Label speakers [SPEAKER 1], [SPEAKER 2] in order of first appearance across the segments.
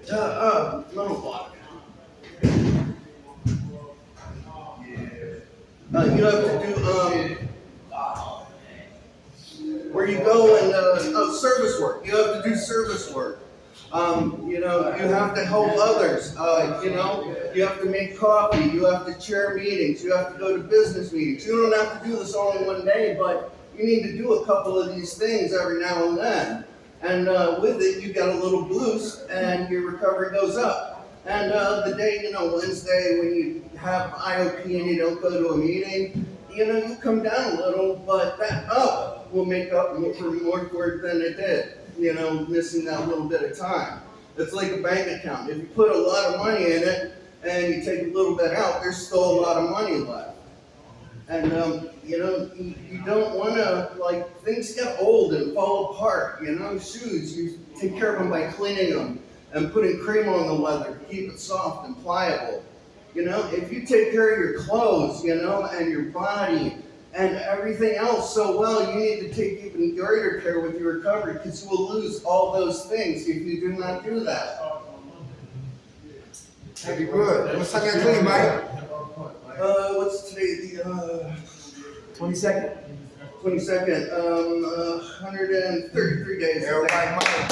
[SPEAKER 1] Little water. You have to do where you go and service work. You have to do service work. You have to help others. You have to make coffee. You have to chair meetings. You have to go to business meetings. You don't have to do this all in one day, but you need to do a couple of these things every now and then. And with it, you get a little boost, and your recovery goes up. And the day, Wednesday, when you have IOP and you don't go to a meeting, you come down a little, but that up will make up for more work than it did, missing that little bit of time. It's like a bank account. If you put a lot of money in it and you take a little bit out, there's still a lot of money left. And, you don't want to, things get old and fall apart, shoes, you take care of them by cleaning them and putting cream on the leather to keep it soft and pliable. If you take care of your clothes, and your body and everything else so well, you need to take even greater care with your recovery because you will lose all those things if you do not do that.
[SPEAKER 2] That'd be good. What's time you clean, Mike?
[SPEAKER 1] What's today? The
[SPEAKER 2] 22nd.
[SPEAKER 1] 22nd. 133 days.
[SPEAKER 2] Everybody, Mike.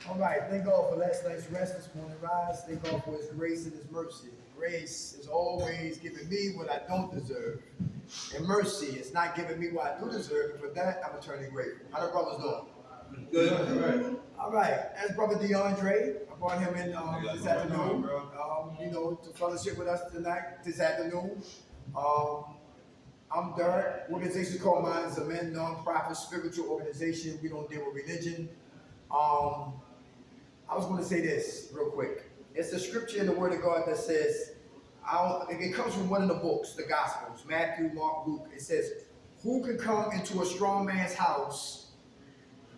[SPEAKER 2] All right, thank God for last night's rest this morning. Rise, thank God for His grace and His mercy. Grace is always giving me what I don't deserve. And mercy is not giving me what I do deserve. And for that, I'm eternally grateful. How the brothers doing?
[SPEAKER 1] Good.
[SPEAKER 2] All right. As Brother DeAndre, I brought him in this afternoon, to fellowship with us this afternoon. I'm Derek. Organization called Minds of Men, non-profit spiritual organization. We don't deal with religion. I was going to say this real quick. It's a scripture in the Word of God that says, it comes from one of the books, the Gospels, Matthew, Mark, Luke. It says, who can come into a strong man's house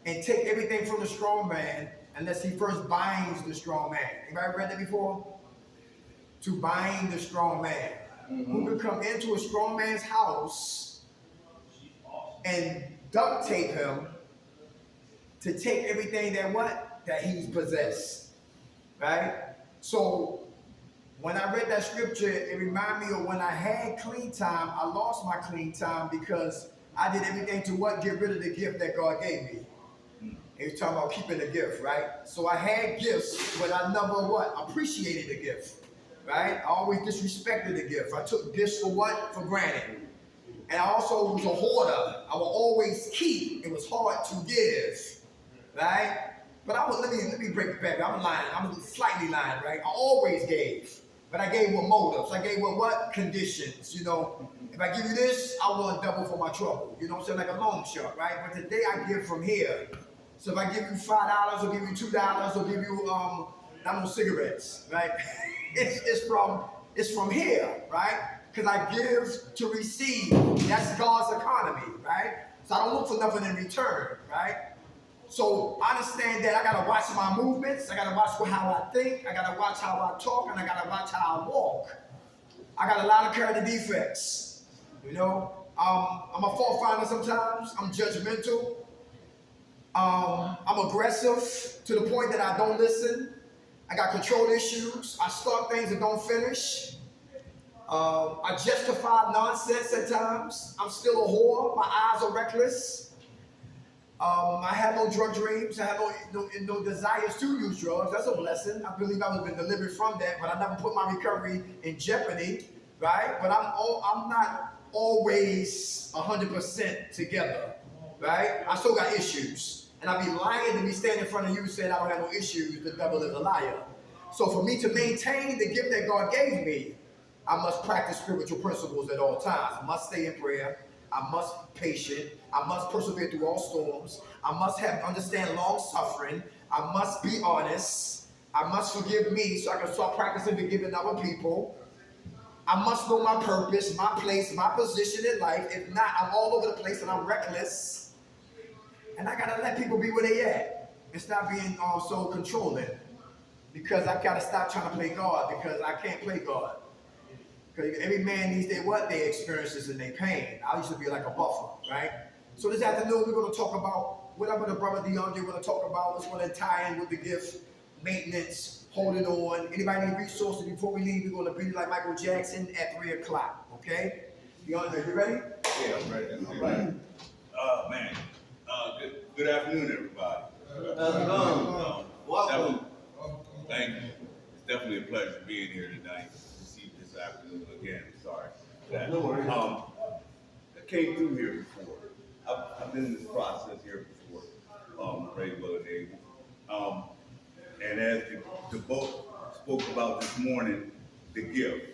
[SPEAKER 2] and take everything from the strong man unless he first binds the strong man? Anybody read that before? To bind the strong man. Mm-hmm. Who can come into a strong man's house and duct tape him to take everything that he's possessed, right? So when I read that scripture, it reminded me of when I had clean time. I lost my clean time because I did everything to get rid of the gift that God gave me. He was talking about keeping the gift, right? So I had gifts, but I never appreciated the gift, right? I always disrespected the gift. I took gifts for granted. And I also was a hoarder. I would always keep. It was hard to give, right? But let me break it back. I'm lying. I'm slightly lying, right? I always gave. But I gave with motives. I gave with what? Conditions. If I give you this, I want double for my trouble. You know what I'm saying? Like a loan shark, right? But today I give from here. So if I give you $5 or give you $2 or give you cigarettes, right? it's from here, right? Because I give to receive. That's God's economy, right? So I don't look for nothing in return, right? So I understand that I gotta watch my movements, I gotta watch how I think, I gotta watch how I talk, and I gotta watch how I walk. I got a lot of character defects. I'm a fault finder sometimes. I'm judgmental. I'm aggressive to the point that I don't listen. I got control issues. I start things and don't finish. I justify nonsense at times. I'm still a whore. My eyes are reckless. I have no drug dreams. I have no desires to use drugs. That's a blessing. I believe I have been delivered from that, but I never put my recovery in jeopardy, right? But I'm not always 100% together, right? I still got issues. And I'd be lying to be standing in front of you saying I don't have no issues. The devil is a liar. So for me to maintain the gift that God gave me, I must practice spiritual principles at all times. I must stay in prayer. I must be patient. I must persevere through all storms. I must understand long suffering. I must be honest. I must forgive me so I can start practicing forgiving other people. I must know my purpose, my place, my position in life. If not, I'm all over the place and I'm reckless. And I gotta let people be where they at and stop being so controlling. Because I gotta stop trying to play God because I can't play God. Because every man needs their experiences and their pain. I used to be like a buffer, right? So this afternoon we're going to talk about whatever the brother DeAndre going to talk about. It's going to tie in with the gifts, maintenance, holding on. Anybody need resources before we leave? We're going to beat it like Michael Jackson at 3 o'clock. Okay? DeAndre, you ready?
[SPEAKER 3] Yeah, I'm ready. I'm ready. Man, good afternoon, everybody.
[SPEAKER 1] How's it going? Welcome.
[SPEAKER 3] Thank you. It's definitely a pleasure being here tonight. This afternoon again. Sorry. for that.
[SPEAKER 1] No worries.
[SPEAKER 3] I came through here before. I've been in this process here before. Ray Will and Able. And as the book spoke about this morning, the gift.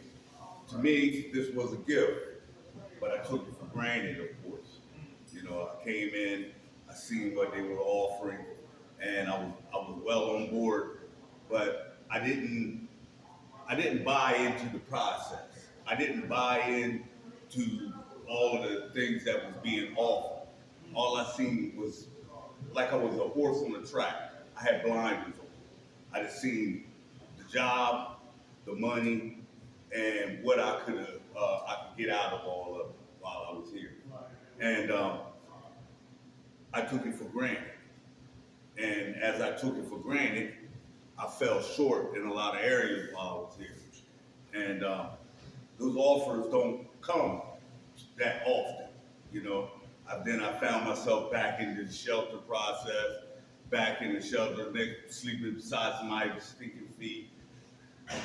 [SPEAKER 3] To me, this was a gift, but I took it for granted, of course. You know, I came in, I seen what they were offering, and I was well on board, but I didn't buy into the process. I didn't buy into all of the things that was being offered. All I seen was like I was a horse on a track. I had blinders on. I just seen the job, the money, and what I could get out of all of it while I was here. And I took it for granted. And as I took it for granted, I fell short in a lot of areas while I was here. And those offers don't come that often, you know. Then I found myself back in the shelter process, back in the shelter, sleeping beside somebody with stinking feet,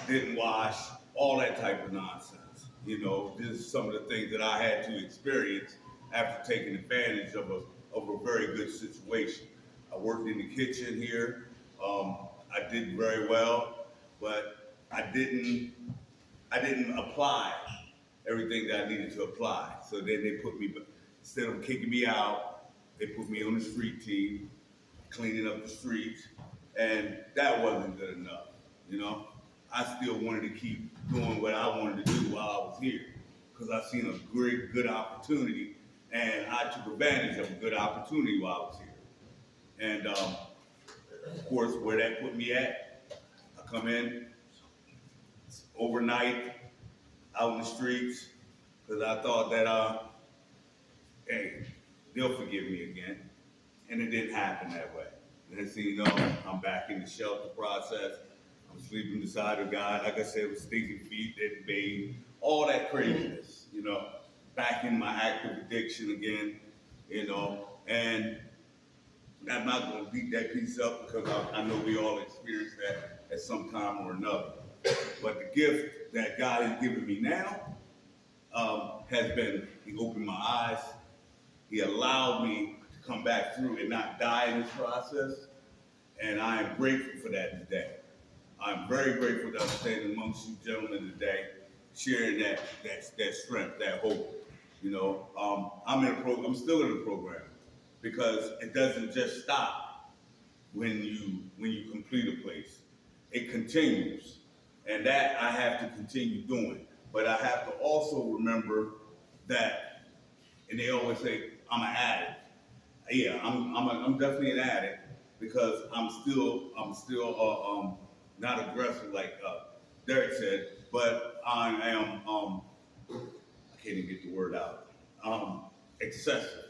[SPEAKER 3] didn't wash, all that type of nonsense. You know, this is some of the things that I had to experience after taking advantage of a very good situation. I worked in the kitchen here. I did very well, but I didn't apply everything that I needed to apply. So then they put me, instead of kicking me out, they put me on the street team, cleaning up the streets, and that wasn't good enough, you know? I still wanted to keep doing what I wanted to do while I was here, because I seen a great, good opportunity, and I took advantage of a good opportunity while I was here. And of course, where that put me at, I come in overnight, out in the streets, because I thought that, hey, they'll forgive me again. And it didn't happen that way. Next thing you know, I'm back in the shelter process. I'm sleeping beside a guy, like I said, with stinking feet that bathed, all that craziness, you know, back in my active addiction again, you know, and I'm not going to beat that piece up because I know we all experience that at some time or another. But the gift that God has given me now has been, He opened my eyes, He allowed me to come back through and not die in this process, and I am grateful for that today. I'm very grateful that I'm standing amongst you gentlemen today, sharing that strength, that hope. You know, I'm still in the program because it doesn't just stop when you complete a place. It continues, and that I have to continue doing. But I have to also remember that, and they always say I'm an addict. Yeah, I'm definitely an addict because I'm still not aggressive like Derek said, but I am I can't even get the word out. Excessive.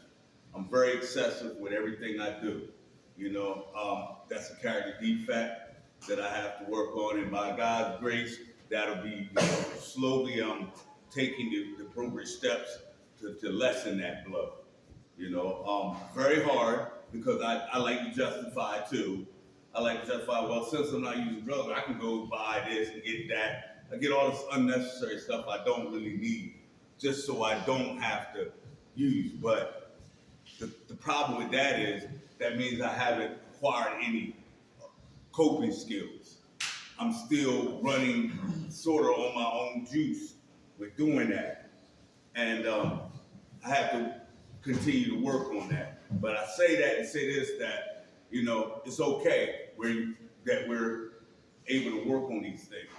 [SPEAKER 3] I'm very excessive with everything I do. You know, that's a character defect that I have to work on, and by God's grace, that'll be slowly taking the appropriate steps to lessen that blow. You know, very hard because I like to justify too. I like to justify, well, since I'm not using drugs, I can go buy this and get that. I get all this unnecessary stuff I don't really need, just so I don't have to use. But the problem with that is that means I haven't acquired any coping skills. I'm still running sort of on my own juice with doing that. And I have to continue to work on that. But I say that and say this, that, you know, it's okay that we're able to work on these things.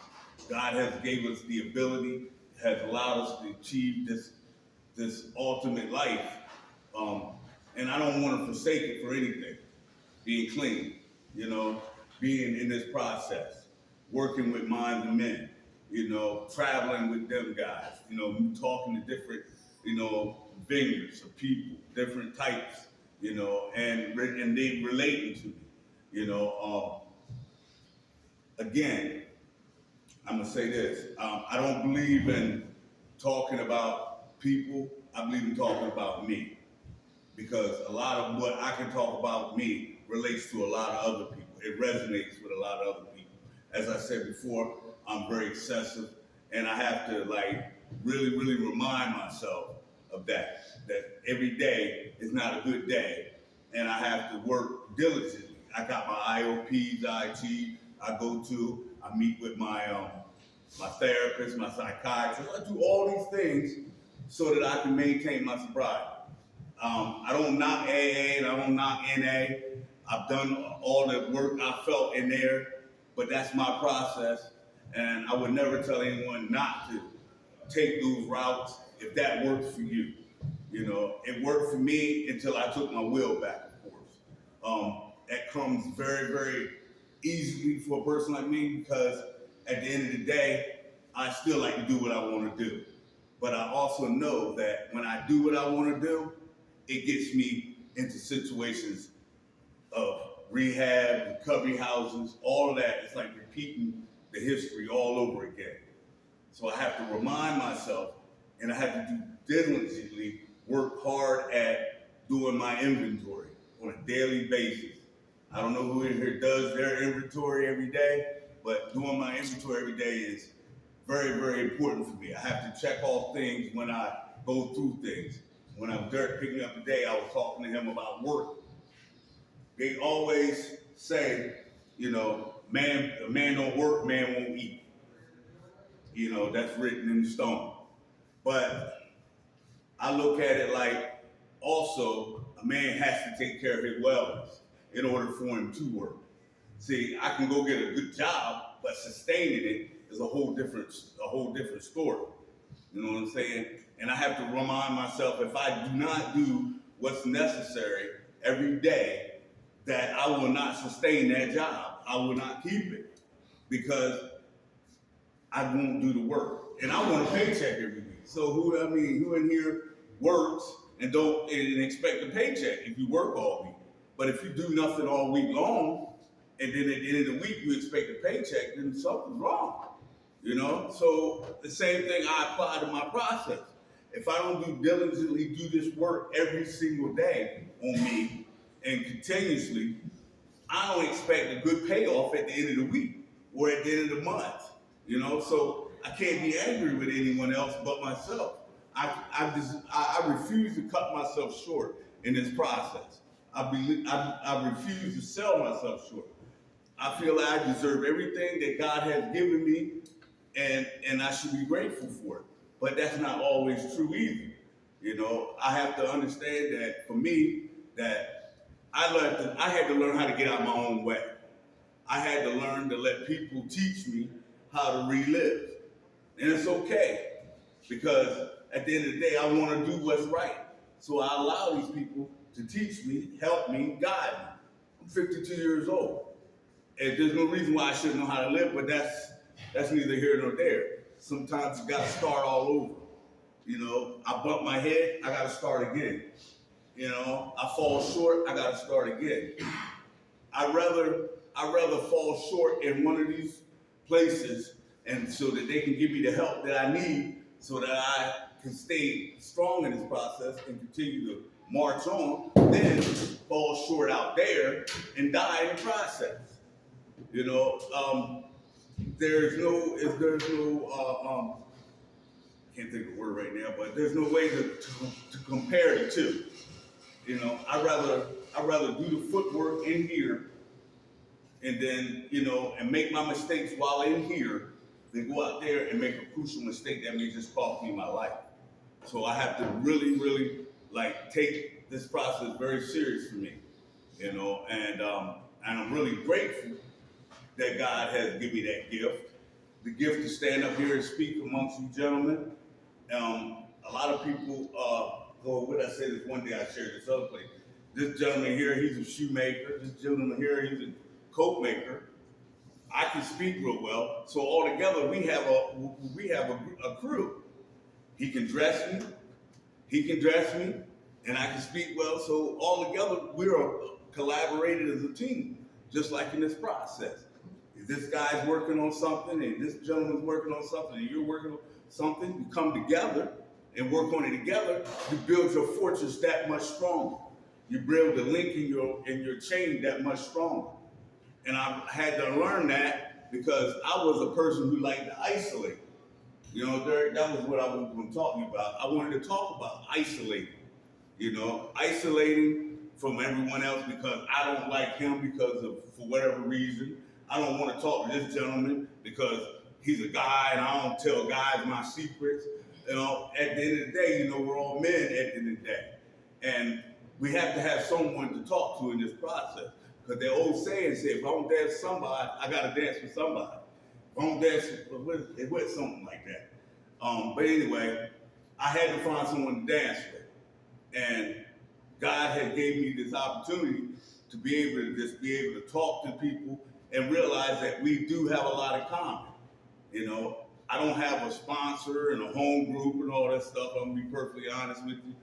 [SPEAKER 3] God has gave us the ability, has allowed us to achieve this ultimate life. And I don't want to forsake it for anything. Being clean, you know, being in this process, working with minds and men, you know, traveling with them guys, you know, talking to different, you know, vineyards of people, different types, you know, and they relating to me, you know. Again, I'm gonna say this: I don't believe in talking about people. I believe in talking about me, because a lot of what I can talk about me relates to a lot of other people. It resonates with a lot of other people. As I said before, I'm very excessive, and I have to like really, really remind myself of that every day is not a good day, and I have to work diligently. I got my IOPs, IT. I go to. I meet with my therapist, my psychiatrist. I do all these things so that I can maintain my sobriety. I don't knock AA and I don't knock NA. I've done all the work I felt in there, but that's my process, and I would never tell anyone not to take those routes if that works for you. You know, it worked for me until I took my will back, of course. That comes very, very easily for a person like me, because at the end of the day, I still like to do what I want to do. But I also know that when I do what I want to do, it gets me into situations of rehab, recovery houses, all of that. It's like repeating the history all over again. So I have to remind myself, and I have to do diligently work hard at doing my inventory on a daily basis. I don't know who in here does their inventory every day, but doing my inventory every day is very, very important for me. I have to check off things when I go through things. When I'm Derek picking up today, I was talking to him about work. They always say, you know, a man don't work, man won't eat. You know, that's written in stone. But I look at it like also a man has to take care of his wellness in order for him to work. See, I can go get a good job, but sustaining it is a whole different story. You know what I'm saying? And I have to remind myself, if I do not do what's necessary every day, that I will not sustain that job. I will not keep it, because I won't do the work. And I want a paycheck every week. So who in here works and don't and expect a paycheck if you work all week? But if you do nothing all week long, and then at the end of the week you expect a paycheck, then something's wrong. You know? So the same thing I apply to my process. If I don't diligently do this work every single day on me and continuously, I don't expect a good payoff at the end of the week or at the end of the month. You know, so I can't be angry with anyone else but myself. I refuse to cut myself short in this process. I refuse to sell myself short. I feel like I deserve everything that God has given me, and I should be grateful for it. But that's not always true either. You know, I have to understand that for me, that I had to learn how to get out my own way. I had to learn to let people teach me how to relive. And it's okay, because at the end of the day, I want to do what's right. So I allow these people to teach me, help me, guide me. I'm 52 years old. And there's no reason why I shouldn't know how to live, but that's neither here nor there. Sometimes you gotta start all over. You know, I bump my head, I gotta start again. You know, I fall short, I gotta start again. I'd rather fall short in one of these places, and so that they can give me the help that I need, so that I can stay strong in this process and continue to march on, than fall short out there and die in the process. You know, there's no can't think of the word right now, but there's no way to compare the two. You know, I'd rather do the footwork in here, and then, you know, and make my mistakes while in here, than go out there and make a crucial mistake that may just cost me my life. So I have to really, really like take this process very serious for me, you know, and I'm really grateful that God has given me that gift, the gift to stand up here and speak amongst you gentlemen. A lot of people, what did I say this one day I shared this other place. This gentleman here, he's a shoemaker. This gentleman here, he's a coat maker. I can speak real well. So all together we have a crew. He can dress me. He can dress me, and I can speak well. So all together, we're collaborated as a team, just like in this process. If this guy's working on something, and this gentleman's working on something, and you're working on something, you come together and work on it together. You build your fortress that much stronger. You build the link in your chain that much stronger. And I had to learn that because I was a person who liked to isolate. You know, that was what I was going to talk to you about. I wanted to talk about isolating. You know, isolating from everyone else because I don't like him because of, for whatever reason. I don't want to talk to this gentleman because he's a guy and I don't tell guys my secrets. You know, at the end of the day, you know, we're all men at the end of the day. And we have to have someone to talk to in this process. Because the old saying said, if I don't dance with somebody, I got to dance with somebody. If I don't dance with something like that. But anyway, I had to find someone to dance with. And God had gave me this opportunity to be able to talk to people and realize that we do have a lot in common. You know, I don't have a sponsor and a home group and all that stuff. I'm gonna be perfectly honest with you.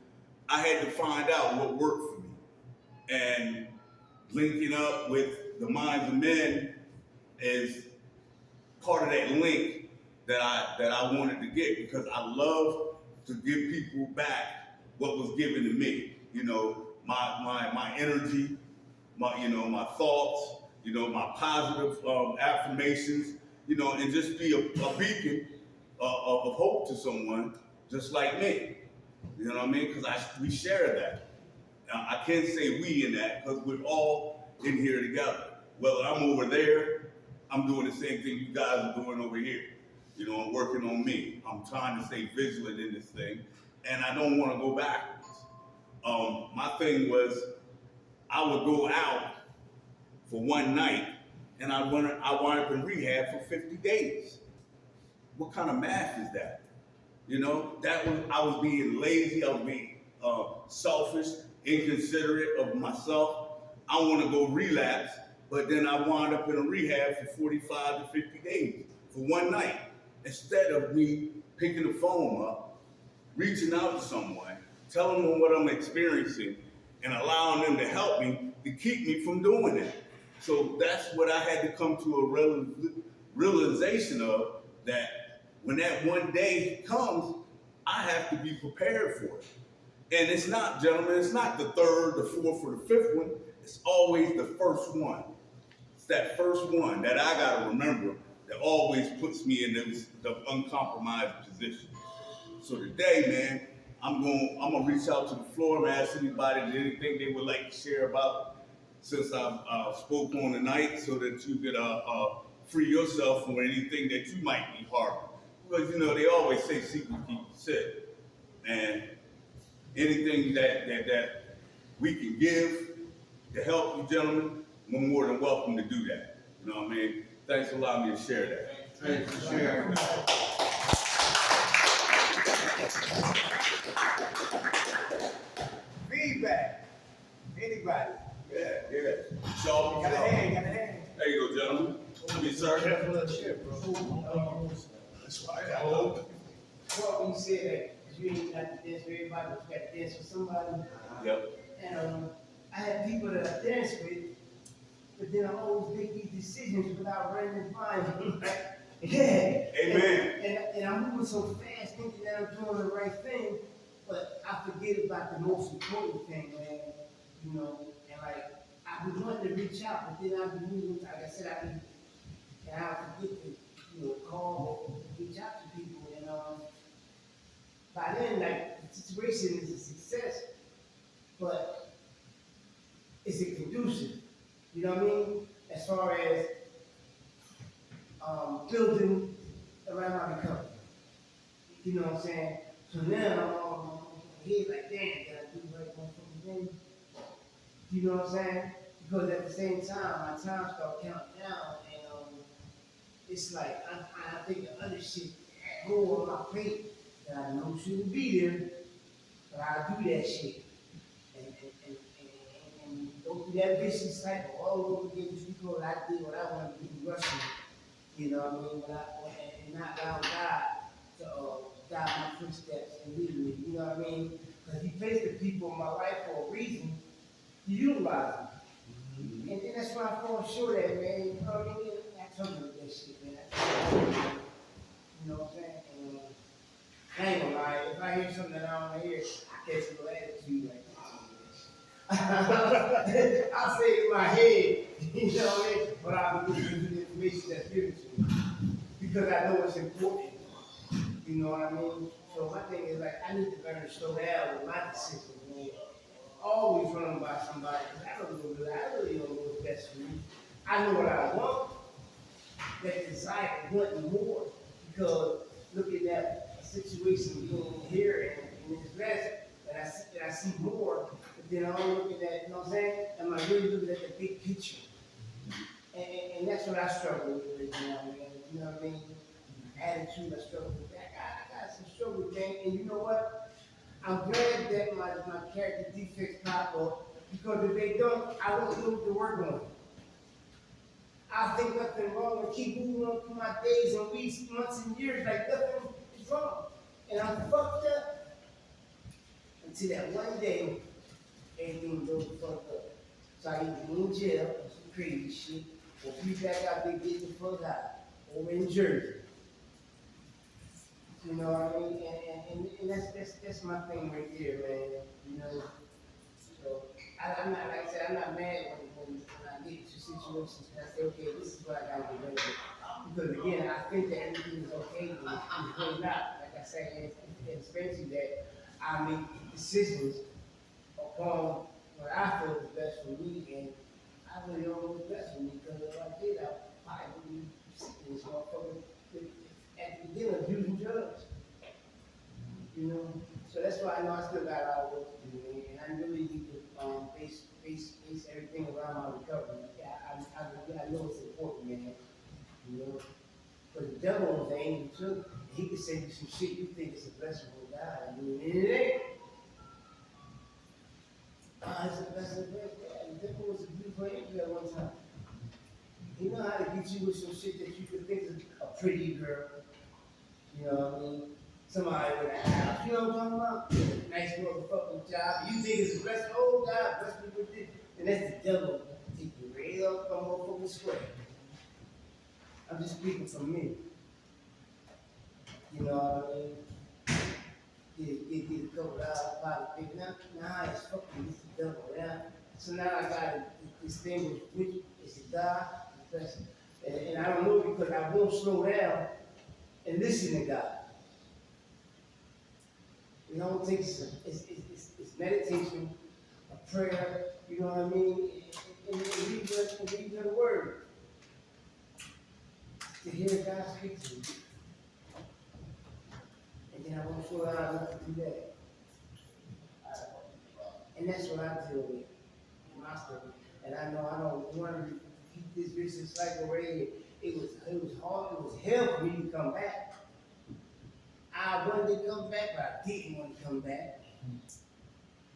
[SPEAKER 3] I had to find out what worked for me. And linking up with the Minds of Men is part of that link that I wanted to get because I love to give people back what was given to me. You know, my energy, my thoughts, my positive affirmations, and just be a beacon of hope to someone just like me. You know what I mean? Because we share that. Now, I can't say we in that because we're all in here together. Whether I'm over there, I'm doing the same thing you guys are doing over here. I'm working on me. I'm trying to stay vigilant in this thing, and I don't want to go backwards. My thing was I would go out for one night, and I wound up in rehab for 50 days. What kind of math is that? I was being lazy. I was being selfish, inconsiderate of myself. I want to go relapse, but then I wound up in a rehab for 45 to 50 days for one night. Instead of me picking the phone up, reaching out to someone, telling them what I'm experiencing, and allowing them to help me to keep me from doing it. So that's what I had to come to a realization of, that when that one day comes, I have to be prepared for it. And it's not, gentlemen, it's not the third, the fourth, or the fifth one. It's always the first one. It's that first one that I got to remember that always puts me in the uncompromised position. So today, man, I'm gonna reach out to the floor and ask anybody anything they would like to share about since I spoke on tonight, so that you could free yourself from anything that you might be harboring. Because they always say secret keep you sick, and anything that we can give to help you, gentlemen, we're more than welcome to do that. You know what I mean? Thanks for allowing me to share that.
[SPEAKER 1] Thanks for sharing.
[SPEAKER 2] Feedback. Anybody?
[SPEAKER 3] Yeah. Shaw,
[SPEAKER 2] Got a hand.
[SPEAKER 3] there you go, gentlemen. Yes, sir.
[SPEAKER 4] Well, when you said that you ain't got to dance for everybody, but you got to dance for somebody.
[SPEAKER 3] Yep.
[SPEAKER 4] And I had people that I dance with, but then I always make these decisions without running by them. Yeah.
[SPEAKER 3] Amen.
[SPEAKER 4] And I'm moving so fast thinking that I'm doing the right thing, but I forget about the most important thing, man. And like, I be wanting to reach out, but then I be moving, like I said, I forget to, call or reach out to people. And by then, like, the situation is a success, but is it conducive? You know what I mean? As far as building around my recovery. You know what I'm saying? So now I'm here like, damn, did I do the right thing? You know what I'm saying? Because at the same time, my time started counting down, and it's like I think the other shit go on my plate that I know shouldn't be there, but I do that shit. And go through that vicious cycle all over again just because I did what I wanted to do rushing. You know what I mean? And not allow God to guide my footsteps and lead me. You know what I mean? Because he placed the people in my life for a reason to utilize them. And that's why I fall short at, man. You know what I mean? I told you that shit, man. You know what I'm saying? And, I ain't gonna lie. If I hear something that I don't wanna hear, I catch a little attitude like, I'll say it in my head, you know what I mean? But I'll be listening to the information that's given to me. Because I know it's important. You know what I mean? So my thing is like, I need to learn to slow down with my decisions, man. Always running by somebody, 'cause I really don't know what's best for me. I know what I want, that desire of wanting more, because looking at a situation being here and in this rest, that I see more, but then I'm looking at, you know what I'm saying? Am I really looking at the big picture? And that's what I struggle with right now, man. You know what I mean? Attitude, I struggle with that. I got some struggle with that, and you know what? I'm glad that my character defects pop up, because if they don't, I won't know what to work on. I think nothing wrong and keep moving on through my days and weeks, months and years like nothing is wrong. And I'm fucked up until that one day everything goes fucked up. So I either go in jail or some crazy shit, or be back out there getting the fuck out, or in Jersey. You know what I mean? And that's my thing right there, man. You know. So I'm not, like I said, I'm not mad when I get into situations and I say, okay, this is what I gotta get rid of. Because again, I think that everything is okay, and it's really not. Like I say, it's especially that I make decisions upon what I feel is best for me, and I really don't know what's best for me, because if I did, I probably wouldn't be sitting this motherfucker at the beginning of using drugs. You know, so that's why I know I still got a lot of work to do, and I really need to base everything around my recovery. I know it's important, man. You know, but the devil is an angel too. He can say you some shit you think it's a blessing from God, and it ain't. It's a blessing from God. The devil was a beautiful angel at one time. He know how to get you with some shit that you could think is a pretty girl. You know what I mean? Somebody with a house, you know what I'm talking about? Nice motherfucking job. You think it's a blessing? Oh, God, bless me with this. And that's the devil. Take you right up from motherfucking square. I'm just speaking for me. You know what I mean? Get a couple hours about it. Now it's fucking it's the devil. Yeah. So now I gotta distinguish which is the God, the blessing. And I don't know, because I won't slow down and listen to God. You know, it takes it's meditation, a prayer, you know what I mean, and read the word to hear God speak to you. And then I want to show you how to do that. And that's what I deal with in my story. And I know one of you keep this vicious cycle right. It was hard, it was hell for me to come back. I wanted to come back, but I didn't want to come back.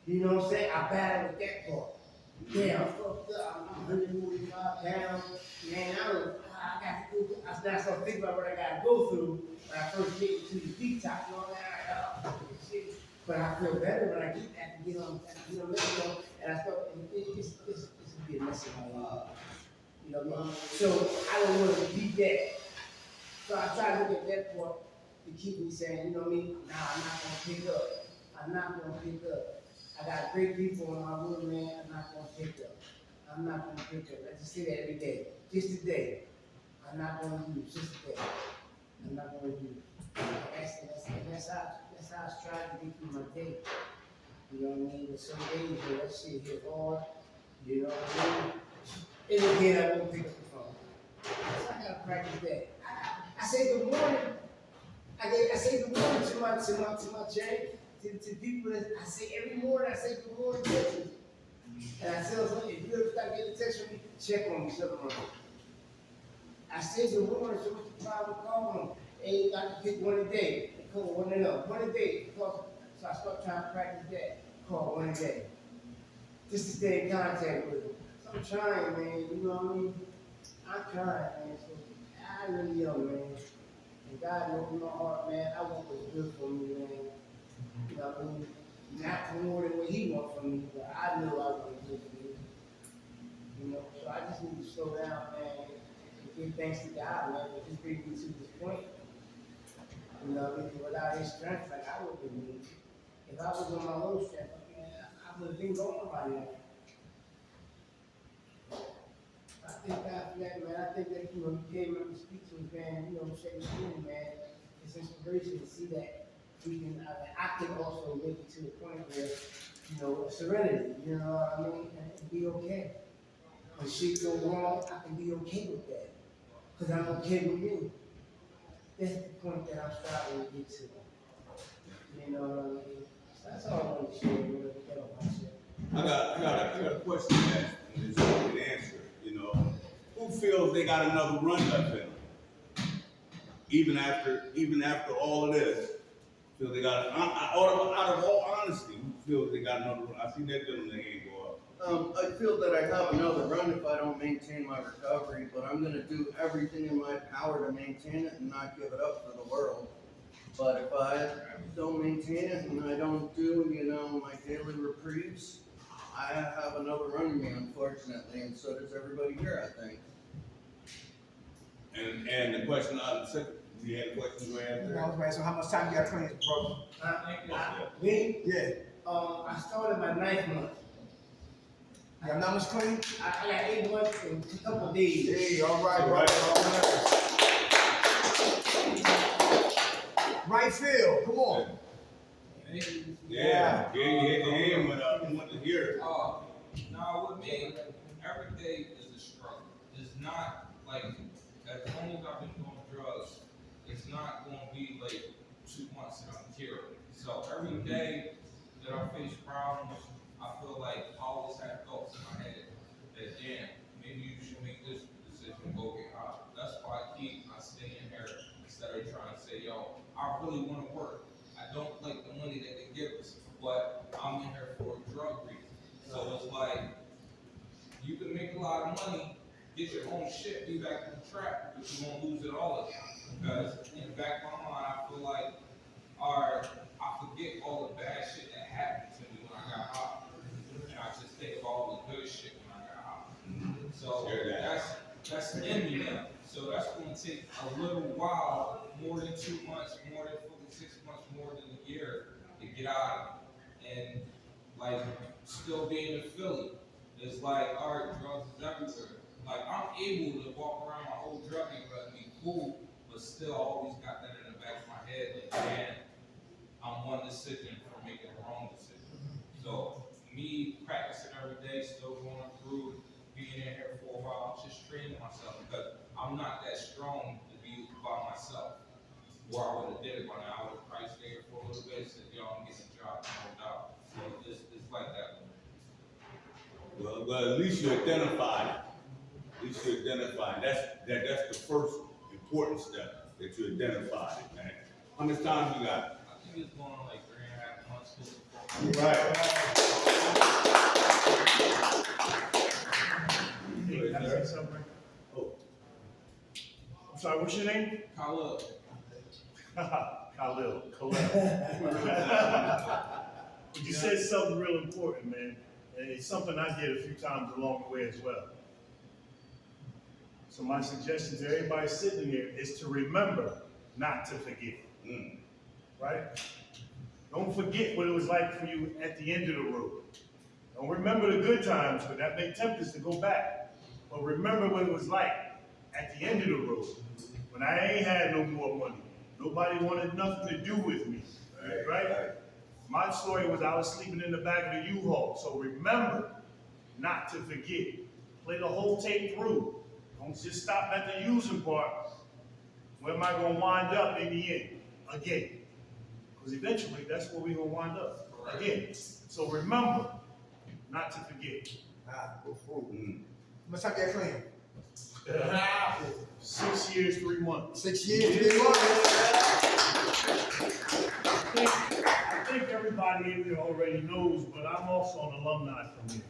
[SPEAKER 4] You know what I'm saying? I battled with that part. Yeah, I'm fucked up. I'm 145 pounds. Man, I got to go. I started thinking about what I got to go through when I first get into the detox and all that. Shit. But I feel better when I get on and I felt it's be a mess in my life. You know what I mean? So I don't want to repeat that. So I try to look at that part to keep me saying, you know what I mean? Nah, I'm not gonna pick up. I'm not gonna pick up. I got great people in my room, man. I'm not gonna pick up. I'm not gonna pick up. I just say that every day. Just today. I'm not gonna do it. Just today. I'm not gonna do it. That's how I strive to get through my day. You know what I mean? There's some days where that shit hit hard. You know what I mean? And again, I won't pick up the phone. So I gotta practice that. I say good morning. I say good morning to my Jay, to people that I say every morning. I say good morning to you. And I tell them, if you ever start getting a text from me, check on me, something wrong. I say good morning, so what's the problem? Call them. Hey, I can pick one a day. They call one a day. So I start trying to practice that. Call one a day. Just to stay in contact with them. So I'm trying, man. You know what I mean? I'm trying, man. So I really am, man. And God knows in my heart, man, I want what's good for me, man. You know what I mean? not more than what he wants from me, but I know I want to do for me. You know, so I just need to slow down, man, and give thanks to God, man, for just bringing me to this point. You know, because without his strength, like I would have been. If I was on my own strength, man, I would have been going by now. I thank God for that, man. I think that, you know, he came up to speak to us, man, you know, shake his hand, man. It's inspiration to see that we can, I can also make it to the point where, you know, serenity, you know what I mean, and be okay. When shit go wrong, I can be okay with that. Because I'm okay with me. That's the point that I'm striving to get to. You know what I mean? So that's all I want to share, really, get off my chest.
[SPEAKER 3] I got a question to ask, and this you can answer, you know. Who feels they got another run left in them? Even after all of this, feel they got, out of all honesty, who feels they got another run? I see that gentleman hand go up.
[SPEAKER 1] I feel that I have another run if I don't maintain my recovery, but I'm gonna do everything in my power to maintain it and not give it up for the world. But if I don't maintain it and I don't do, you know, my daily reprieves, I have another run in me, unfortunately, and so does everybody here, I think.
[SPEAKER 3] And the question, you had a question you answered?
[SPEAKER 2] I was right, so how much time you got cleansed, bro?
[SPEAKER 4] Me?
[SPEAKER 2] Yeah.
[SPEAKER 4] I started my 9th month.
[SPEAKER 2] You got numbers clean?
[SPEAKER 4] I got 8 months and a couple of days.
[SPEAKER 2] Hey, all right,
[SPEAKER 3] All right.
[SPEAKER 2] Right field, come on.
[SPEAKER 3] Yeah, you hit the hand when I want to hear it.
[SPEAKER 5] No, with me, every day is a struggle. It's not like, as long as I've been doing drugs, it's not going to be like 2 months and I'm cured. So every day that I face problems, I feel like I always have thoughts in my head that, damn, maybe you should make this decision, go get high. That's why I stay in here instead of trying to say, yo, I really want to work. I don't like the money that they give us, but I'm in here for a drug reason. So it's like, you can make a lot of money, get your own shit, be back in the trap, but you're gonna lose it all again. Because in the back of my mind, I feel like, alright, I forget all the bad shit that happened to me when I got high. And I just think of all the good shit when I got high. So that's in me now. So that's gonna take a little while, more than 2 months, more than 6 months, more than a year to get out of it. And like still being in Philly, it's like, alright, drugs is everywhere. Like I'm able to walk around my whole drug and be cool, but still always got that in the back of my head, like man, I'm one decision from making the wrong decision. So me practicing every day, still going through, being in here for a while, I'm just training myself because I'm not that strong to be by myself. Or I would have did it by now. I would have probably stayed here for a little bit, said, yo, I'm getting a job, no doubt. So it's like that.
[SPEAKER 3] Well, at least you identified. At least you identified. That's the first important step, that you identified it, man. How much time you got?
[SPEAKER 5] I think it's going on like 3.5 months.
[SPEAKER 3] Right.
[SPEAKER 6] Can I say something?
[SPEAKER 3] Oh.
[SPEAKER 6] I'm sorry, what's your name?
[SPEAKER 5] Khalil.
[SPEAKER 6] Khalil. But you said something real important, man. And it's something I did a few times along the way as well. So my suggestion to everybody sitting here is to remember not to forget. Right? Don't forget what it was like for you at the end of the road. Don't remember the good times, because that may tempt us to go back. But remember what it was like at the end of the road, when I ain't had no more money. Nobody wanted nothing to do with me, right? My story was I was sleeping in the back of the U-Haul. So remember not to forget. Play the whole tape through. Don't just stop at the using part. Where am I going to wind up in the end? Again. Because eventually that's where we're going to wind up. Again. So remember not to forget.
[SPEAKER 2] Go forward. How much time you got clean?
[SPEAKER 6] 6 years, 3 months.
[SPEAKER 2] 6 years, 3 months.
[SPEAKER 6] I think everybody in here already knows, but I'm also an alumni from here.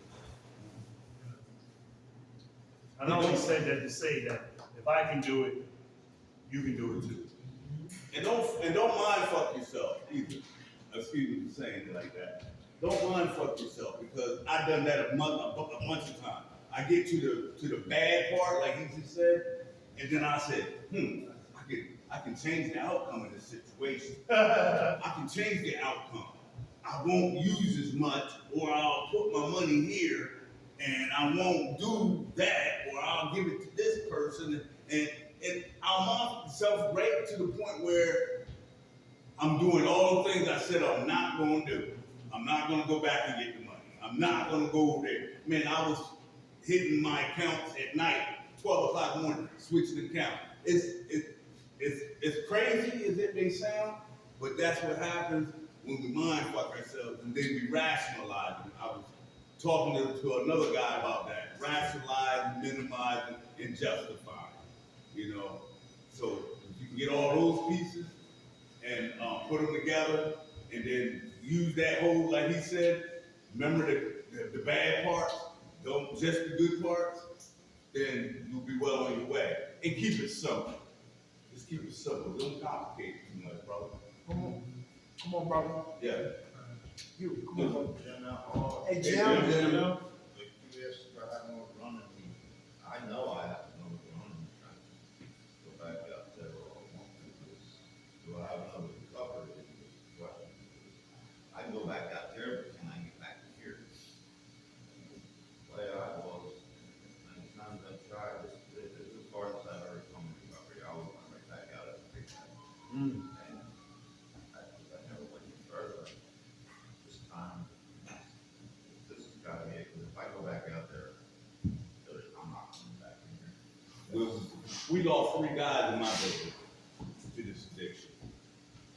[SPEAKER 6] I only said that to say that if I can do it, you can do it too.
[SPEAKER 3] And don't mind fuck yourself either. Excuse me for saying it like that. don't mind fuck yourself, because I done that a bunch of times. I get to the bad part, like he just said, and then I said, I can change the outcome of this situation. I can change the outcome. I won't use as much, or I'll put my money here, and I won't do that, or I'll give it to this person, and I'm off self-rate to the point where I'm doing all the things I said I'm not going to do. I'm not going to go back and get the money. I'm not going to go over there. Man, I was hitting my accounts at night, 12 o'clock in the morning, switching accounts. It's crazy as it may sound, but that's what happens when we mind fuck ourselves and then we rationalize it. I was talking to another guy about that. Rationalize, minimize, and justify. You know, so if you can get all those pieces and put them together, and then use that whole, like he said, remember the bad parts, don't just the good parts, then you'll be well on your way. And keep it simple. Just keep it simple. Don't complicate it too much, brother.
[SPEAKER 2] Come on, brother.
[SPEAKER 3] Yeah.
[SPEAKER 2] You, come on, brother. Hey,
[SPEAKER 3] Hey,
[SPEAKER 2] Jim.
[SPEAKER 3] Jim.
[SPEAKER 7] If you ask if I have no running, I know I have no running. Go back out there or I want to. Do I have another recovery? Question. I can go back out there, but can I get back here? Way I was, many times I've tried, this is the farthest I've ever come in recovery. I was right back out at the big time. And I never went any further. This time, this has got to be it, because if I go back out there, I'm not coming back in here.
[SPEAKER 3] We lost 3 guys in my building to this addiction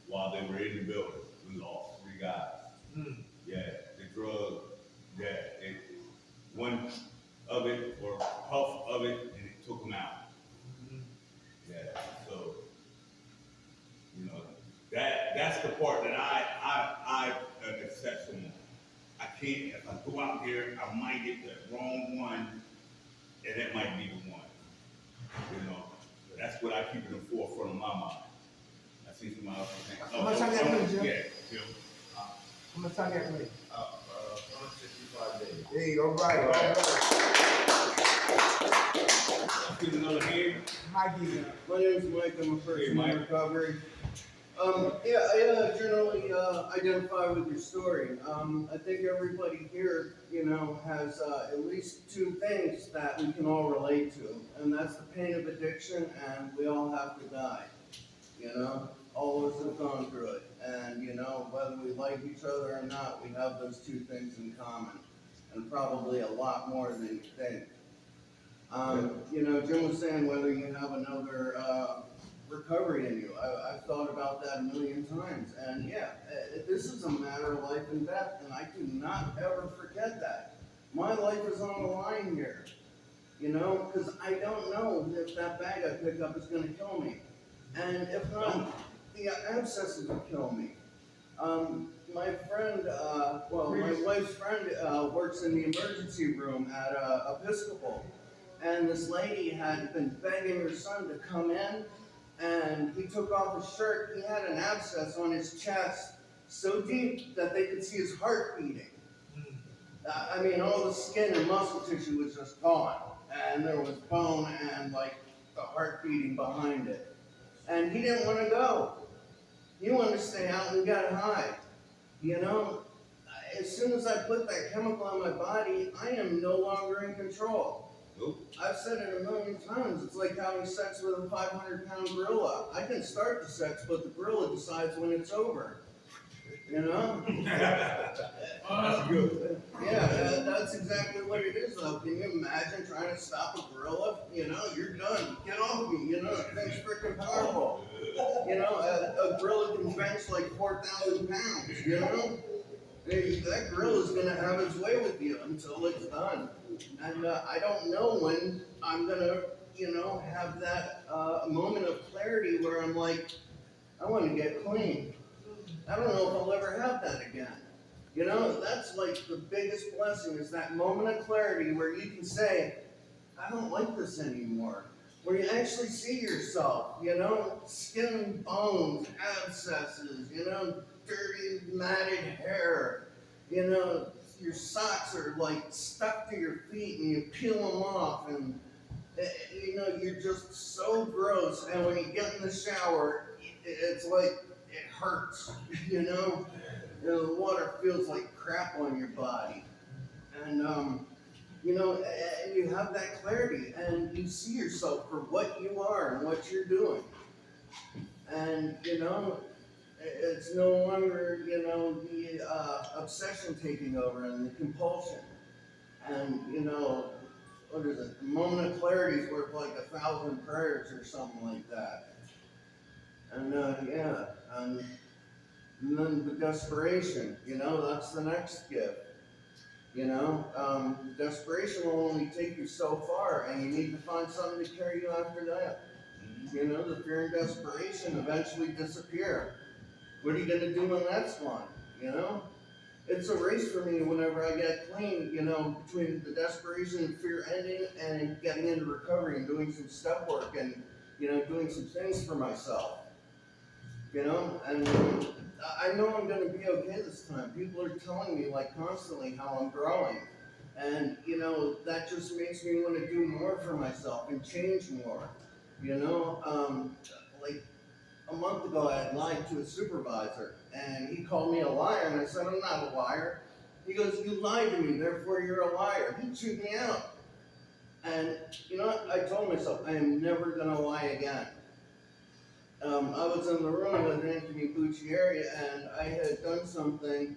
[SPEAKER 3] while they were in the building. We lost 3 guys. Yeah, the drug, one of it or puff of it, and it took them out. Yeah, so you know that's the part that I am exceptional. I can't. If I go out here, I might get the wrong one, and it might be the one. You know, that's what I keep in the forefront of my mind. I see somebody else think,
[SPEAKER 2] How much time you got left, Jim?
[SPEAKER 3] Yeah, Jim.
[SPEAKER 2] How much time you got ready?
[SPEAKER 7] 165 days.
[SPEAKER 2] Hey, all right.
[SPEAKER 3] Get another hand.
[SPEAKER 2] Mike, you.
[SPEAKER 1] My name's Mike, I'm a person
[SPEAKER 3] Hey,
[SPEAKER 1] in
[SPEAKER 3] Mike.
[SPEAKER 1] recovery. I generally identify with your story. I think everybody here, has at least 2 things that we can all relate to, and that's the pain of addiction, and we all have to die. All of us have gone through it, and whether we like each other or not, we have those 2 things in common, and probably a lot more than you think. Jim was saying whether you have another recovery in you. I've thought about that a million times, and yeah, this is a matter of life and death, and I do not ever forget that. My life is on the line here, because I don't know if that bag I pick up is going to kill me, and if not, the abscesses will kill me. My friend, my wife's friend works in the emergency room at Episcopal, and this lady had been begging her son to come in, and he took off his shirt. He had an abscess on his chest so deep that they could see his heart beating. All the skin and muscle tissue was just gone, and there was bone and the heart beating behind it. And he didn't want to go. He wanted to stay out and get high. As soon as I put that chemical on my body, I am no longer in control.
[SPEAKER 3] Nope.
[SPEAKER 1] I've said it a million times. It's like having sex with a 500-pound gorilla. I can start the sex, but the gorilla decides when it's over.
[SPEAKER 3] That's good.
[SPEAKER 1] Yeah, that's exactly what it is, though. Can you imagine trying to stop a gorilla? You're done. Get off me. Thing's freaking powerful. A gorilla can bench like 4,000 pounds. That gorilla's gonna have its way with you until it's done. And I don't know when I'm gonna, have that moment of clarity where I'm like, I want to get clean. I don't know if I'll ever have that again. That's like the biggest blessing, is that moment of clarity where you can say, I don't like this anymore. Where you actually see yourself, skin and bones, abscesses, dirty, matted hair, you know, your socks are like stuck to your feet and you peel them off and, you know, you're just so gross. And when you get in the shower, it's like, it hurts, you know? You know, the water feels like crap on your body. And, you know, and you have that clarity and you see yourself for what you are and what you're doing. And, you know, it's no longer, you know, the obsession taking over and the compulsion. And, you know, what is it? A moment of clarity is worth like 1,000 prayers or something like that. And, yeah, and then the desperation, you know, that's the next gift. You know, desperation will only take you so far, and you need to find something to carry you after that. You know, the fear and desperation eventually disappear. What are you going to do when that's gone? You know? It's a race for me whenever I get clean, you know, between the desperation and fear ending and getting into recovery and doing some step work and, you know, doing some things for myself. You know? And I know I'm going to be okay this time. People are telling me, like, constantly how I'm growing. And, you know, that just makes me want to do more for myself and change more. You know, like a month ago I had lied to a supervisor and he called me a liar and I said, I'm not a liar. He goes, you lied to me, therefore you're a liar. He chewed me out. And you know what? I told myself, I am never gonna lie again. I was in the room with Anthony Buccieri and I had done something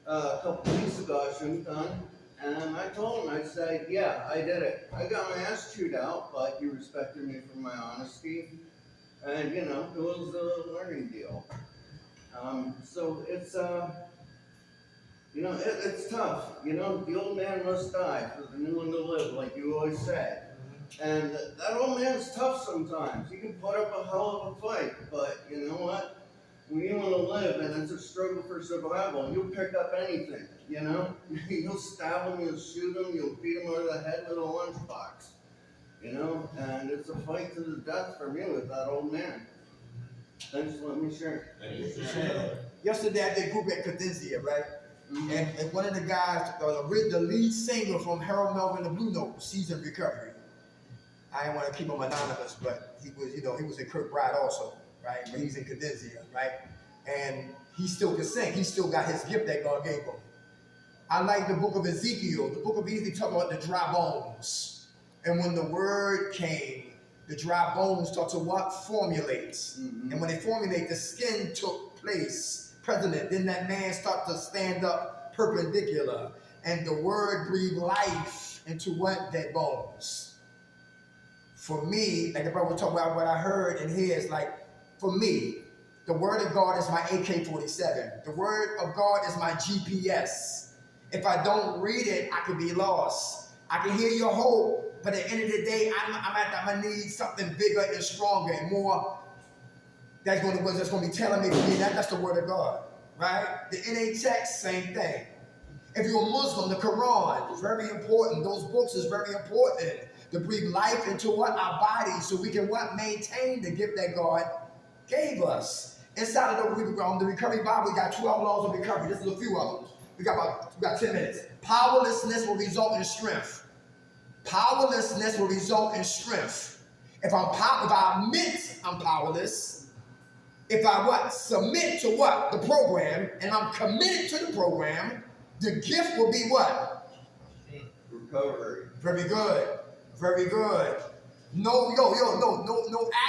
[SPEAKER 1] a couple weeks ago I shouldn't have done. And I told him, I said, yeah, I did it. I got my ass chewed out, but he respected me for my honesty. And, you know, it was a learning deal. So it's, you know, it's tough. You know, the old man must die for the new one to live, like you always say. And that old man's tough sometimes. He can put up a hell of a fight, but you know what? When you want to live and it's a struggle for survival, you'll pick up anything, you know? You'll stab him, you'll shoot him, you'll beat him over the head with a lunchbox, you know? And it's a fight to the death for me with that old man. Thanks for letting me share.
[SPEAKER 2] Yesterday I did group at Cadencia, right? And one of the guys, the lead singer from Harold Melvin, the Blue Notes, he's in recovery. I didn't want to keep him anonymous, but he was, you know, he was in Kirkbride also, right? But he's in Cadencia, right? And he still can sing. He still got his gift that God gave him. I like the book of Ezekiel. The book of Ezekiel talks about the dry bones. And when the word came, the dry bones start to what? Formulates. And when they formulate, the skin took place, president. Then that man start to stand up perpendicular. And the word breathed life into what? Dead bones. For me, like the brother was talking about what I heard and here is like, for me, the word of God is my AK-47. The word of God is my GPS. If I don't read it, I could be lost. I can hear your hope, but at the end of the day, I'm gonna need something bigger and stronger and more that's gonna be telling me to me. That's the word of God, right? The NA text, same thing. If you're a Muslim, the Quran is very important. Those books is very important to breathe life into what? Our bodies, so we can what? Maintain the gift that God gave us. Inside of the Recovery Bible, we got 12 laws of recovery. This is a few of them. We got 10 minutes. Powerlessness will result in strength. Powerlessness will result in strength. If I admit I'm powerless, if I what? Submit to what? The program, and I'm committed to the program, the gift will be what?
[SPEAKER 1] Recovery.
[SPEAKER 2] Very good. Very good. No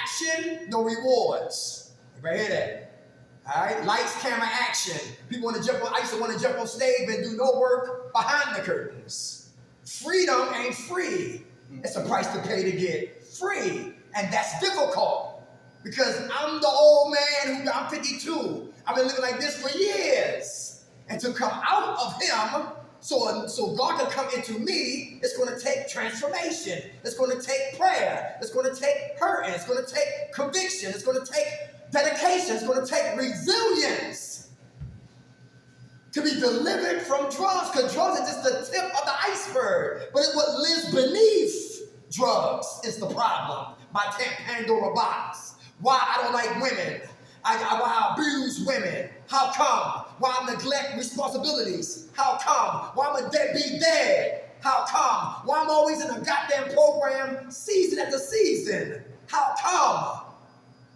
[SPEAKER 2] action, no rewards. Everybody hear that? All right? Lights, camera, action. People want to jump on. I used to want to jump on stage and do no work behind the curtains. Freedom ain't free. It's a price to pay to get free, and that's difficult because I'm the old man I'm 52. I've been living like this for years, and to come out of him. So God can come into me, it's going to take transformation. It's going to take prayer. It's going to take hurting. It's going to take conviction. It's going to take dedication. It's going to take resilience to be delivered from drugs, because drugs are just the tip of the iceberg. But it's what lives beneath drugs is the problem. My Pandora box. Why I don't like women. Why I abuse women. How come? Why I neglect responsibilities? How come? Why I'm a deadbeat dad? How come? Why I'm always in a goddamn program season after season? How come?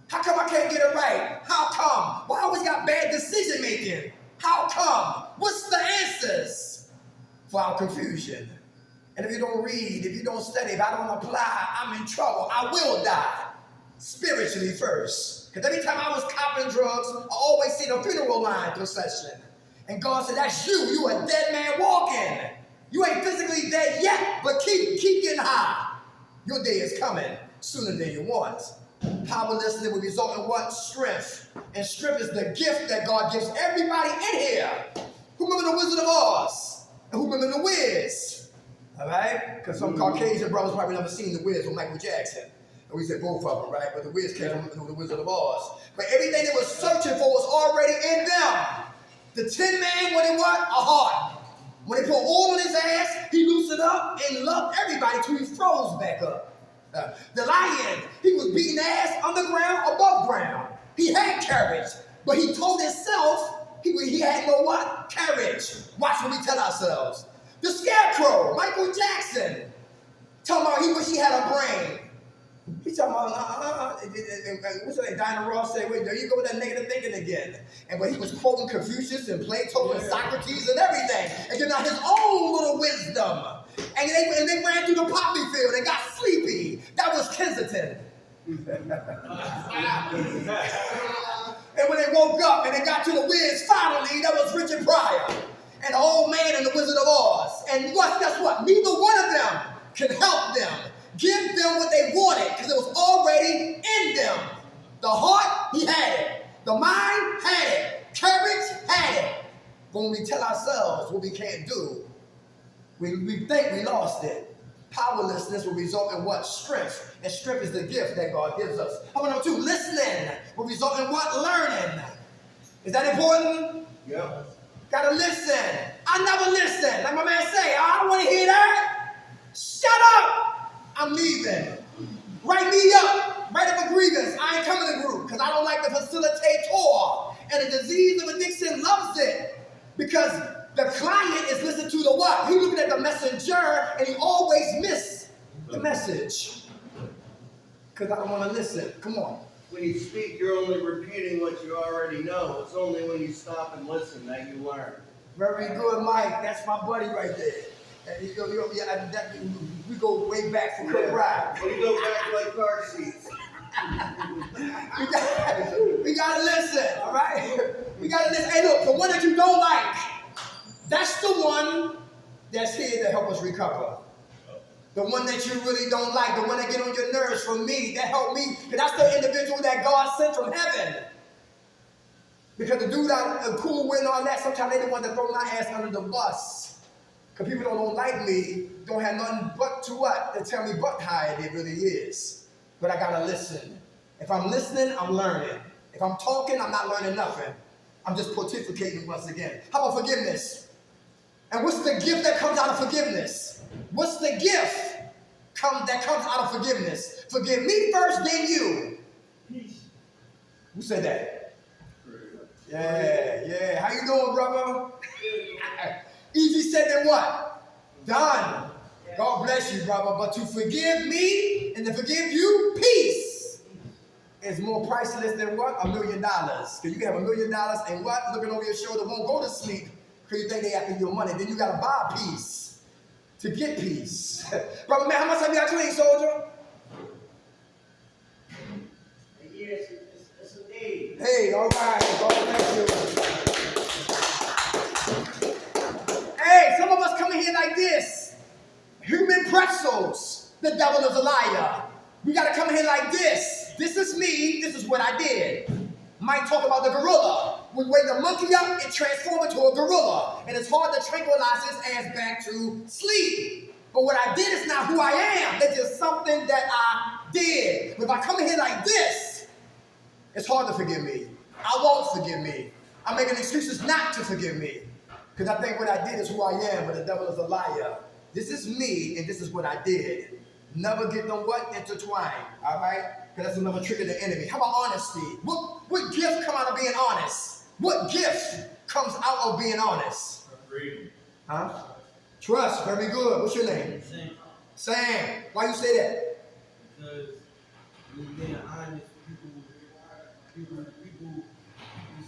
[SPEAKER 2] How come I can't get it right? How come? Why I always got bad decision making? How come? What's the answers for our confusion? And if you don't read, if you don't study, if I don't apply, I'm in trouble. I will die. Spiritually first. Because every time I was copping drugs, I always see the funeral line procession. And God said, that's you. You a dead man walking. You ain't physically dead yet, but keep getting high. Your day is coming sooner than you want. Powerlessness will result in what? Strength. And strength is the gift that God gives everybody in here. Who remember the Wizard of Oz? And who remember the Wiz? All right? Because some Caucasian brothers probably never seen the Wiz with Michael Jackson. And we said both of them, right? But the Wiz came from the Wizard of Oz. But everything they were searching for was already in them. The Tin Man wanted what? A heart. When they put oil on his ass, he loosened up and loved everybody till he froze back up. The lion, he was beating ass underground, above ground. He had courage, but he told himself he had no what? Courage. Watch what we tell ourselves. The Scarecrow, Michael Jackson, talking about he wish he had a brain. He's talking about, what's that? Diana Ross said, wait, there you go with that negative thinking again. And when he was quoting Confucius and Plato and Socrates and everything, and giving out his own little wisdom. And they ran through the poppy field and got sleepy. That was Kensington. And when they woke up and they got to the Wiz, finally, that was Richard Pryor. And the old man and the Wizard of Oz. And guess what? Neither one of them can help them. Give them what they wanted, because it was already in them. The heart, he had it. The mind had it. Courage had it. But when we tell ourselves what we can't do, we think we lost it. Powerlessness will result in what? Strength. And strength is the gift that God gives us. How about number two? Listening will result in what? Learning. Is that important?
[SPEAKER 1] Yep.
[SPEAKER 2] Gotta listen. I never listen. Like my man say, I don't want to hear that. Shut up. I'm leaving. Write me up. Write up a grievance. I ain't coming to group because I don't like the facilitator. And the disease of addiction loves it because the client is listening to the what? He's looking at the messenger and he always misses the message. Because I don't want to listen. Come on.
[SPEAKER 1] When you speak, you're only repeating what you already know. It's only when you stop and listen that you learn.
[SPEAKER 2] Very good, Mike. That's my buddy right there. And we go way back for Kurt Ride.
[SPEAKER 1] We go back like car seats.
[SPEAKER 2] we gotta listen, all right? We gotta listen. Hey, look, the one that you don't like, that's the one that's here to help us recover. The one that you really don't like, the one that get on your nerves, for me, that helped me, because that's the individual that God sent from heaven. Because the dude I'm cool with and all that, sometimes they the one that throw my ass under the bus. Because people don't like me, don't have nothing but to what? They tell me but how it really is. But I gotta listen. If I'm listening, I'm learning. If I'm talking, I'm not learning nothing. I'm just pontificating once again. How about forgiveness? And what's the gift that comes out of forgiveness? What's the gift that comes out of forgiveness? Forgive me first, then you. Who said that? Yeah. How you doing, brother? Easy said than what? Done. God bless you, brother. But to forgive me and to forgive you, peace is more priceless than what? $1 million. Because you can have $1 million and what? Looking over your shoulder, won't go to sleep because you think they after your money. Then you got to buy peace to get peace. Brother man, how much have you got clean, soldier?
[SPEAKER 4] Yes, it's a day.
[SPEAKER 2] Hey, all right. God bless you. Hey, some of us come in here like this. Human pretzels. The devil is a liar. We got to come in here like this. This is me. This is what I did. Might talk about the gorilla. We wake the monkey up and transform it to a gorilla. And it's hard to tranquilize his ass back to sleep. But what I did is not who I am. That's just something that I did. But if I come in here like this, it's hard to forgive me. I won't forgive me. I'm making excuses not to forgive me. Because I think what I did is who I am, but the devil is a liar. This is me, and this is what I did. Never get them what? Intertwined, all right? Because that's another trick of the enemy. How about honesty? What gift come out of being honest? What gift comes out of being honest?
[SPEAKER 7] Freedom.
[SPEAKER 2] Huh? Trust. Very good. What's your name? Sam. Why you say that?
[SPEAKER 8] Because when you're being honest, people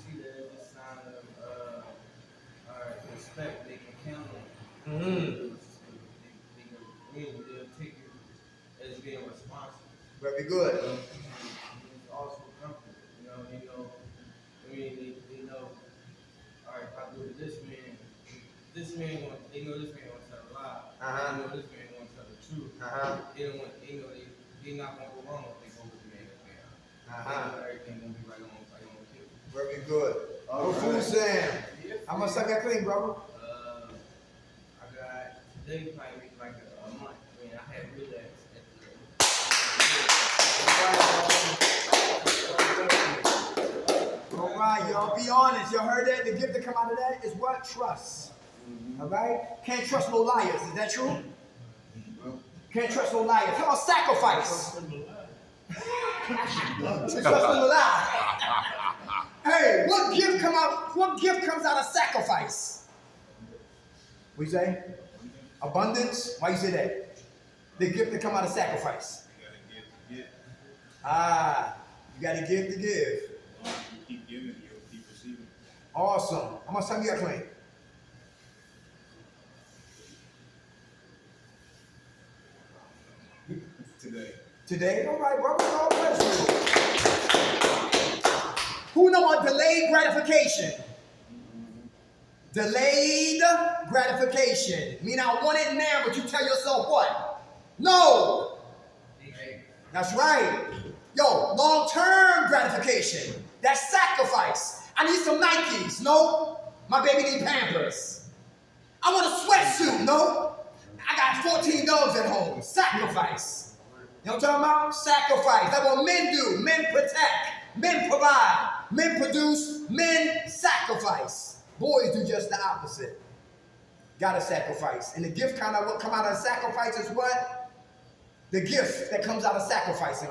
[SPEAKER 8] see that as a sign of respect. They can count on.
[SPEAKER 2] Mm-hmm.
[SPEAKER 8] They'll take you as being responsible.
[SPEAKER 2] Very good.
[SPEAKER 8] It's also comfortable. They know. I mean, they know. All right, if I do it to this man they know this man wants to tell a lie.
[SPEAKER 2] Uh-huh.
[SPEAKER 8] They know this man wants to tell the truth.
[SPEAKER 2] Uh-huh.
[SPEAKER 8] They know they're not gonna go wrong if they go with the man that's there.
[SPEAKER 2] Uh-huh.
[SPEAKER 8] They know everything gonna be right on cue.
[SPEAKER 2] Very good.
[SPEAKER 1] All
[SPEAKER 2] Good food,
[SPEAKER 1] right.
[SPEAKER 2] Sam. How much I got clean, brother?
[SPEAKER 8] I got today probably like a month. I mean, I had relapse at
[SPEAKER 2] All right, y'all. Be honest. Y'all heard that? The gift that come out of that is what? Trust. All right? Can't trust no liars. Is that true? Can't trust no liars. How about sacrifice? Trust in the lie. Hey, what gift comes out of sacrifice? What you say? Abundance? Why you say that? The gift that come out of sacrifice.
[SPEAKER 3] You gotta give to get.
[SPEAKER 2] You gotta give to give.
[SPEAKER 3] You keep giving, you'll keep receiving.
[SPEAKER 2] Awesome. How much time you got clean? Today? All right, brother. God bless you. Who know what delayed gratification? Delayed gratification. Mean I want it now, but you tell yourself what? No. That's right. Yo, long-term gratification. That's sacrifice. I need some Nikes. No. My baby need Pampers. I want a sweatsuit. No. I got 14 dogs at home. Sacrifice. You know what I'm talking about? Sacrifice. That's what men do. Men protect. Men provide. Men produce. Men sacrifice. Boys do just the opposite. Gotta sacrifice. And the gift what come out of sacrifice is what? The gift that comes out of sacrificing.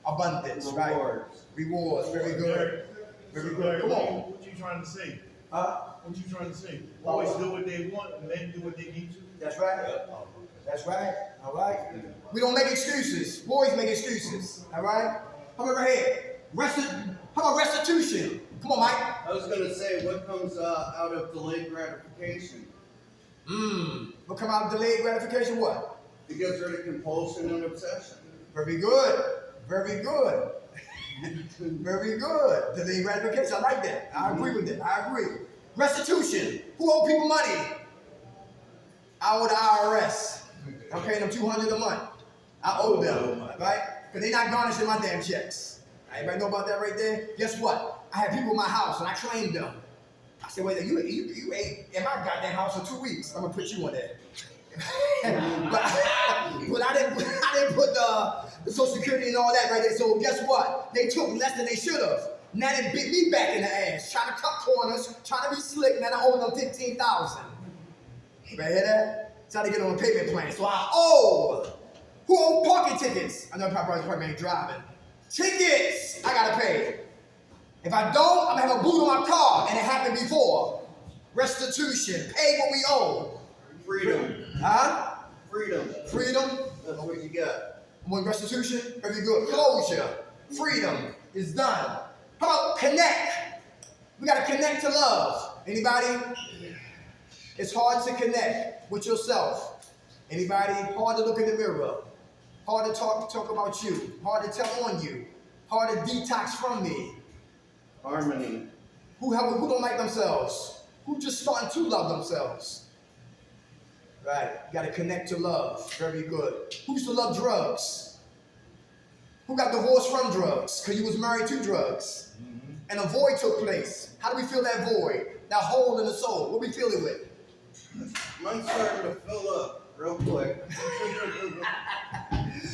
[SPEAKER 2] Abundance, right? Rewards. Very good. Very good. Come on.
[SPEAKER 6] What you trying to say?
[SPEAKER 2] Huh?
[SPEAKER 6] What you trying to say? Boys do what they want, and men do what they need to.
[SPEAKER 2] That's right. That's right. All right. We don't make excuses. Boys make excuses. All right. How about right here? How about restitution? Come on, Mike.
[SPEAKER 1] I was gonna say, what comes out of delayed gratification?
[SPEAKER 2] What come out of delayed gratification? What?
[SPEAKER 1] It gets rid of compulsion and obsession.
[SPEAKER 2] Very good. Very good. Very good. Delayed gratification. I like that. I agree with that. I agree. Restitution. Who owe people money? I owe the IRS. I'm paying them $200 a month. I owe them, right? Because they're not garnishing my damn checks. Everybody know about that right there? Guess what? I have people in my house and I claimed them. I said, wait, you ate in my goddamn house for 2 weeks. I'm gonna put you on there. but I didn't put the Social Security and all that right there. So guess what? They took less than they should have. Now they bit me back in the ass, trying to cut corners, trying to be slick. Now I owe them $15,000. You hear that? Trying to get on a payment plan. So I owe. Who owe parking tickets? I know probably ain't driving. Tickets, I gotta pay. If I don't, I'm gonna have a boot on my car, and it happened before. Restitution, pay what we owe.
[SPEAKER 1] Freedom.
[SPEAKER 2] Huh?
[SPEAKER 1] Freedom.
[SPEAKER 2] Freedom.
[SPEAKER 1] That's what you got.
[SPEAKER 2] When restitution, very good. Closure, freedom is done. How about connect? We gotta connect to love. Anybody? It's hard to connect with yourself. Anybody? Hard to look in the mirror. Hard to talk about you. Hard to tell on you. Hard to detox from me.
[SPEAKER 1] Harmony.
[SPEAKER 2] Who don't like themselves? Who just starting to love themselves? Right. Got to connect to love. Very good. Who used to love drugs? Who got divorced from drugs? Because you was married to drugs. And a void took place. How do we feel that void? That hole in the soul. What we feel it with?
[SPEAKER 1] Mine's starting to fill up real quick.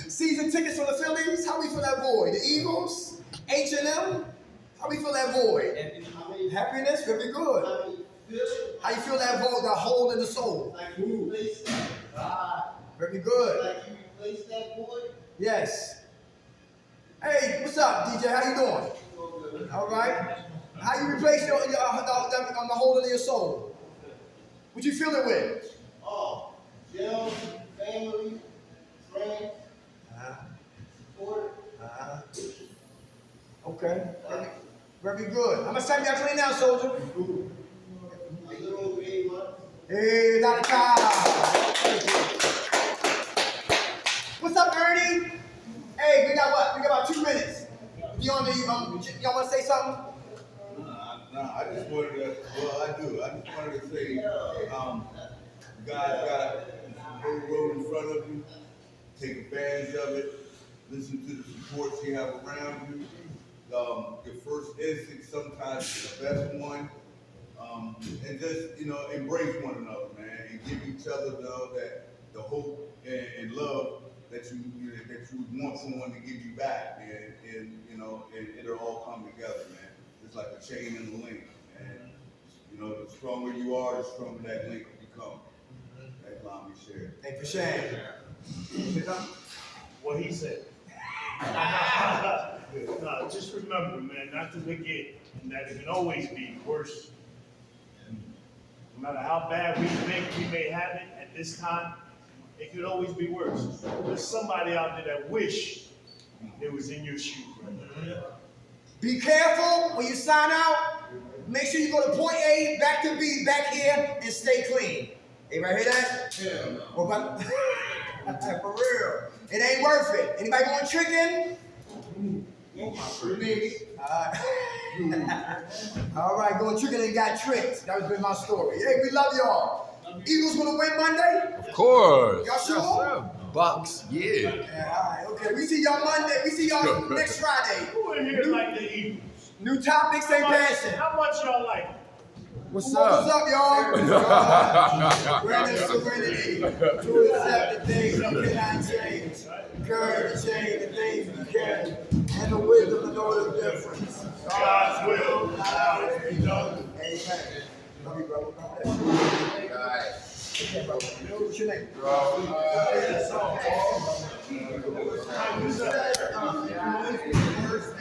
[SPEAKER 2] Season tickets for the Phillies. How we feel that void? The Eagles? H&M? How we feel that void? Happiness? Very good. How you feel that void, that hole in the soul?
[SPEAKER 4] Like you replace that.
[SPEAKER 2] Very good.
[SPEAKER 4] Like you replace that void.
[SPEAKER 2] Yes. Hey, what's up, DJ? How you doing? All right. How you replace the whole of your soul? What you fill it with?
[SPEAKER 4] Oh, jail, family, friends, support.
[SPEAKER 2] Okay. Very good. How much time you got clean now, soldier?
[SPEAKER 4] A little over 8 months.
[SPEAKER 2] Hey, not a time. What's up, Ernie? Hey, we got what? We got about 2 minutes. Y'all want to say something?
[SPEAKER 3] Nah, I just wanted to, well, I do. I just wanted to say, you guys got the whole road in front of you. Take advantage of it. Listen to the support you have around you. Your first instinct sometimes is the best one. And just, embrace one another, man, and give each other the hope and love that you want someone to give you back, and it'll all come together, man. It's like a chain and a link, and the stronger you are, the stronger that link will become. That's all we share.
[SPEAKER 2] Thank you for sharing.
[SPEAKER 6] What he said. No, just remember, man, not to forget that it can always be worse. No matter how bad we think we may have it at this time, it could always be worse. There's somebody out there that wish it was in your shoes right now.
[SPEAKER 2] Be careful when you sign out. Make sure you go to point A, back to B, back here, and stay clean. Anybody hear that?
[SPEAKER 3] Yeah.
[SPEAKER 2] For real. It ain't worth it. Anybody going tricking? All right, going tricking and got tricked. That was been my story. Hey, we love y'all. Eagles gonna win Monday?
[SPEAKER 9] Of course.
[SPEAKER 2] Y'all sure?
[SPEAKER 9] Bucks, yeah.
[SPEAKER 2] Yeah, all right, okay. We see y'all Monday. We see y'all next Friday.
[SPEAKER 6] Who in here like the Eagles?
[SPEAKER 2] New topics, same passion.
[SPEAKER 6] How much y'all like them?
[SPEAKER 9] What's
[SPEAKER 2] What's
[SPEAKER 9] up?
[SPEAKER 2] up, y'all? Granted serenity, to accept the things you cannot change, courage to change the things you can, and the wisdom to know the difference.
[SPEAKER 6] God's will.
[SPEAKER 2] Allow it to be done. Amen. Love you, brother. God bless you. Okay, brother. What's your name?